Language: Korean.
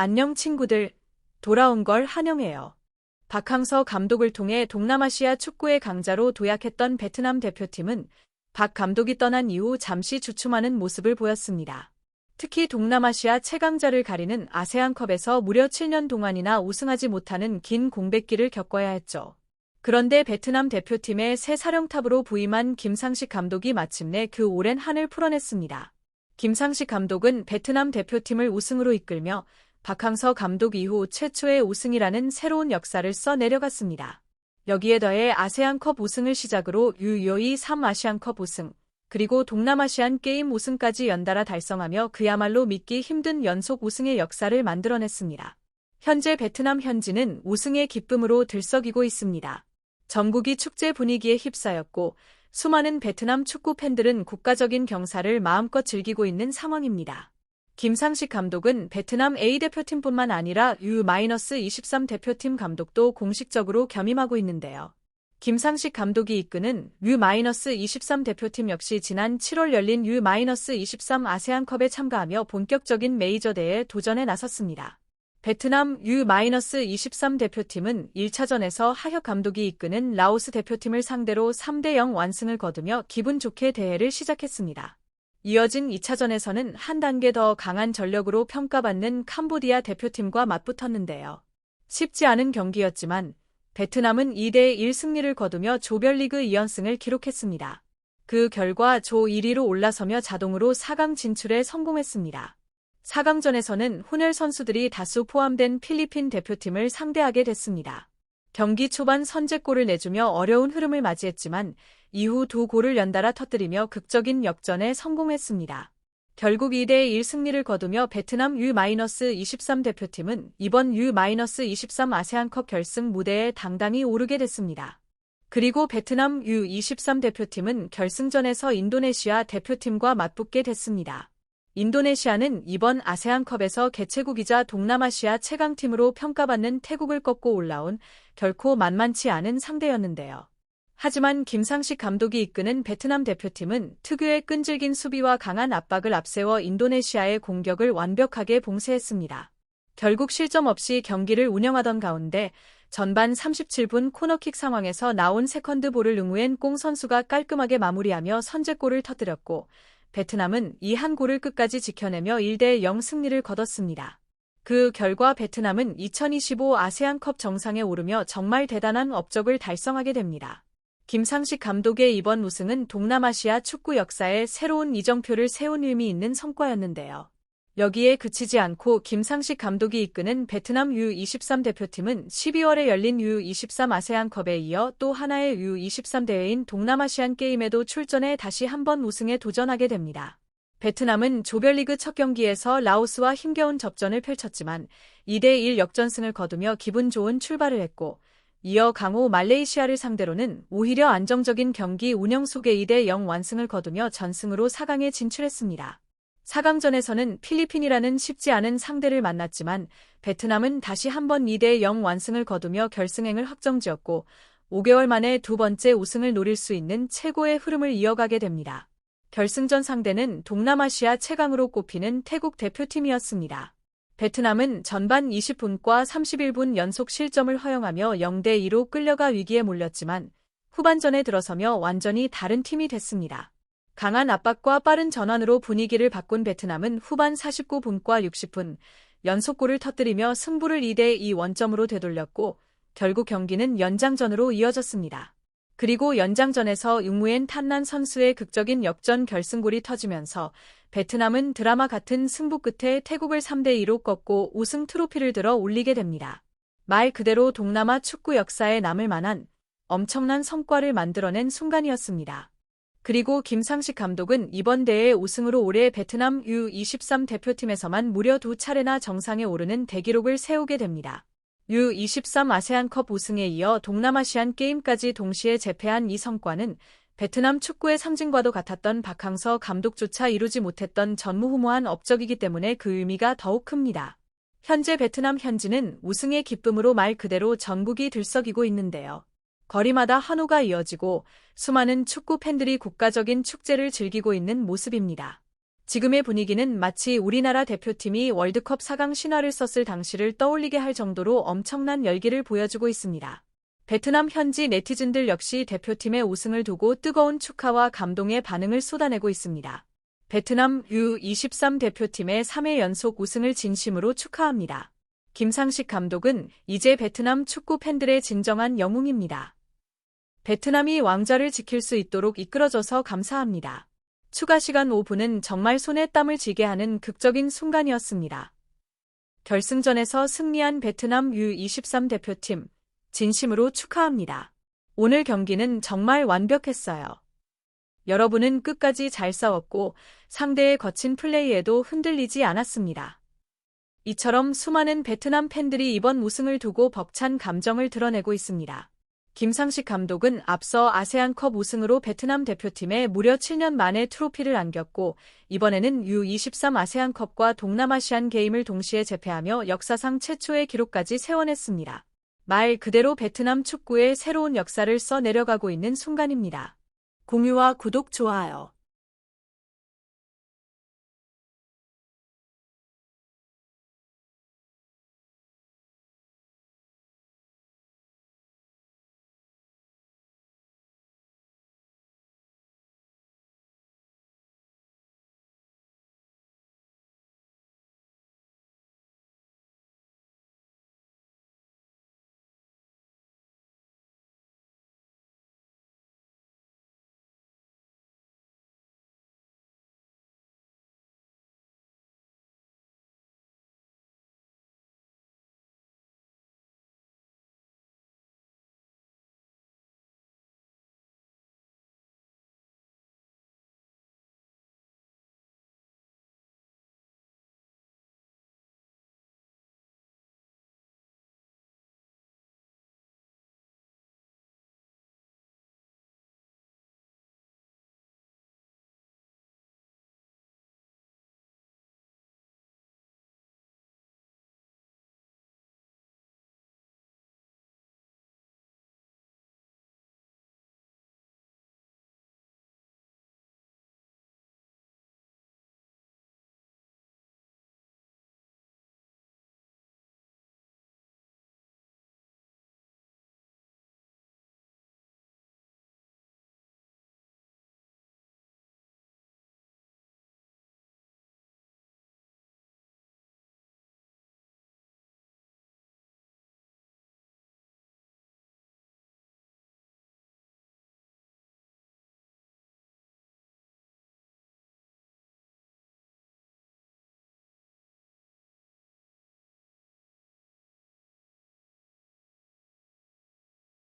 안녕 친구들, 돌아온 걸 환영해요. 박항서 감독을 통해 동남아시아 축구의 강자로 도약했던 베트남 대표팀은 박 감독이 떠난 이후 잠시 주춤하는 모습을 보였습니다. 특히 동남아시아 최강자를 가리는 아세안컵에서 무려 7년 동안이나 우승하지 못하는 긴 공백기를 겪어야 했죠. 그런데 베트남 대표팀의 새 사령탑으로 부임한 김상식 감독이 마침내 그 오랜 한을 풀어냈습니다. 김상식 감독은 베트남 대표팀을 우승으로 이끌며 박항서 감독 이후 최초의 우승이라는 새로운 역사를 써 내려갔습니다. 여기에 더해 아세안컵 우승을 시작으로 유효히 3아시안컵 우승, 그리고 동남아시안 게임 우승까지 연달아 달성하며 그야말로 믿기 힘든 연속 우승의 역사를 만들어냈습니다. 현재 베트남 현지는 우승의 기쁨으로 들썩이고 있습니다. 전국이 축제 분위기에 휩싸였고 수많은 베트남 축구 팬들은 국가적인 경사를 마음껏 즐기고 있는 상황입니다. 김상식 감독은 베트남 A대표팀뿐만 아니라 U-23 대표팀 감독도 공식적으로 겸임하고 있는데요. 김상식 감독이 이끄는 U-23 대표팀 역시 지난 7월 열린 U-23 아세안컵에 참가하며 본격적인 메이저 대회에 도전에 나섰습니다. 베트남 U-23 대표팀은 1차전에서 하혁 감독이 이끄는 라오스 대표팀을 상대로 3대0 완승을 거두며 기분 좋게 대회를 시작했습니다. 이어진 2차전에서는 한 단계 더 강한 전력으로 평가받는 캄보디아 대표팀과 맞붙었는데요. 쉽지 않은 경기였지만 베트남은 2대1 승리를 거두며 조별리그 2연승을 기록했습니다. 그 결과 조 1위로 올라서며 자동으로 4강 진출에 성공했습니다. 4강전에서는 혼혈 선수들이 다수 포함된 필리핀 대표팀을 상대하게 됐습니다. 경기 초반 선제골을 내주며 어려운 흐름을 맞이했지만 이후 두 골을 연달아 터뜨리며 극적인 역전에 성공했습니다. 결국 2대1 승리를 거두며 베트남 U-23 대표팀은 이번 U-23 아세안컵 결승 무대에 당당히 오르게 됐습니다. 그리고 베트남 U-23 대표팀은 결승전에서 인도네시아 대표팀과 맞붙게 됐습니다. 인도네시아는 이번 아세안컵에서 개최국이자 동남아시아 최강팀으로 평가받는 태국을 꺾고 올라온 결코 만만치 않은 상대였는데요. 하지만 김상식 감독이 이끄는 베트남 대표팀은 특유의 끈질긴 수비와 강한 압박을 앞세워 인도네시아의 공격을 완벽하게 봉쇄했습니다. 결국 실점 없이 경기를 운영하던 가운데 전반 37분 코너킥 상황에서 나온 세컨드 볼을 응우엔 꽁 선수가 깔끔하게 마무리하며 선제골을 터뜨렸고 베트남은 이 한 골을 끝까지 지켜내며 1대0 승리를 거뒀습니다. 그 결과 베트남은 2025 아세안컵 정상에 오르며 정말 대단한 업적을 달성하게 됩니다. 김상식 감독의 이번 우승은 동남아시아 축구 역사에 새로운 이정표를 세운 의미 있는 성과였는데요. 여기에 그치지 않고 김상식 감독이 이끄는 베트남 U-23 대표팀은 12월에 열린 U-23 아세안컵에 이어 또 하나의 U-23 대회인 동남아시안 게임에도 출전해 다시 한번 우승에 도전하게 됩니다. 베트남은 조별리그 첫 경기에서 라오스와 힘겨운 접전을 펼쳤지만 2대1 역전승을 거두며 기분 좋은 출발을 했고 이어 강호 말레이시아를 상대로는 오히려 안정적인 경기 운영 속에 2대0 완승을 거두며 전승으로 4강에 진출했습니다. 4강전에서는 필리핀이라는 쉽지 않은 상대를 만났지만 베트남은 다시 한번 2대0 완승을 거두며 결승행을 확정지었고 5개월 만에 두 번째 우승을 노릴 수 있는 최고의 흐름을 이어가게 됩니다. 결승전 상대는 동남아시아 최강으로 꼽히는 태국 대표팀이었습니다. 베트남은 전반 20분과 31분 연속 실점을 허용하며 0대2로 끌려가 위기에 몰렸지만 후반전에 들어서며 완전히 다른 팀이 됐습니다. 강한 압박과 빠른 전환으로 분위기를 바꾼 베트남은 후반 49분과 60분 연속골을 터뜨리며 승부를 2대2 원점으로 되돌렸고 결국 경기는 연장전으로 이어졌습니다. 그리고 연장전에서 융무엔 탄난 선수의 극적인 역전 결승골이 터지면서 베트남은 드라마 같은 승부 끝에 태국을 3대2로 꺾고 우승 트로피를 들어 올리게 됩니다. 말 그대로 동남아 축구 역사에 남을 만한 엄청난 성과를 만들어낸 순간이었습니다. 그리고 김상식 감독은 이번 대회 우승으로 올해 베트남 U-23 대표팀에서만 무려 2차례나 정상에 오르는 대기록을 세우게 됩니다. U-23 아세안컵 우승에 이어 동남아시안 게임까지 동시에 제패한 이 성과는 베트남 축구의 상징과도 같았던 박항서 감독조차 이루지 못했던 전무후무한 업적이기 때문에 그 의미가 더욱 큽니다. 현재 베트남 현지는 우승의 기쁨으로 말 그대로 전국이 들썩이고 있는데요. 거리마다 환호가 이어지고 수많은 축구 팬들이 국가적인 축제를 즐기고 있는 모습입니다. 지금의 분위기는 마치 우리나라 대표팀이 월드컵 4강 신화를 썼을 당시를 떠올리게 할 정도로 엄청난 열기를 보여주고 있습니다. 베트남 현지 네티즌들 역시 대표팀의 우승을 두고 뜨거운 축하와 감동의 반응을 쏟아내고 있습니다. 베트남 U23 대표팀의 3회 연속 우승을 진심으로 축하합니다. 김상식 감독은 이제 베트남 축구 팬들의 진정한 영웅입니다. 베트남이 왕좌를 지킬 수 있도록 이끌어줘서 감사합니다. 추가 시간 5분은 정말 손에 땀을 쥐게 하는 극적인 순간이었습니다. 결승전에서 승리한 베트남 U23 대표팀, 진심으로 축하합니다. 오늘 경기는 정말 완벽했어요. 여러분은 끝까지 잘 싸웠고 상대의 거친 플레이에도 흔들리지 않았습니다. 이처럼 수많은 베트남 팬들이 이번 우승을 두고 벅찬 감정을 드러내고 있습니다. 김상식 감독은 앞서 아세안컵 우승으로 베트남 대표팀에 무려 7년 만에 트로피를 안겼고 이번에는 U23 아세안컵과 동남아시안 게임을 동시에 제패하며 역사상 최초의 기록까지 세워냈습니다. 말 그대로 베트남 축구의 새로운 역사를 써 내려가고 있는 순간입니다. 공유와 구독, 좋아요.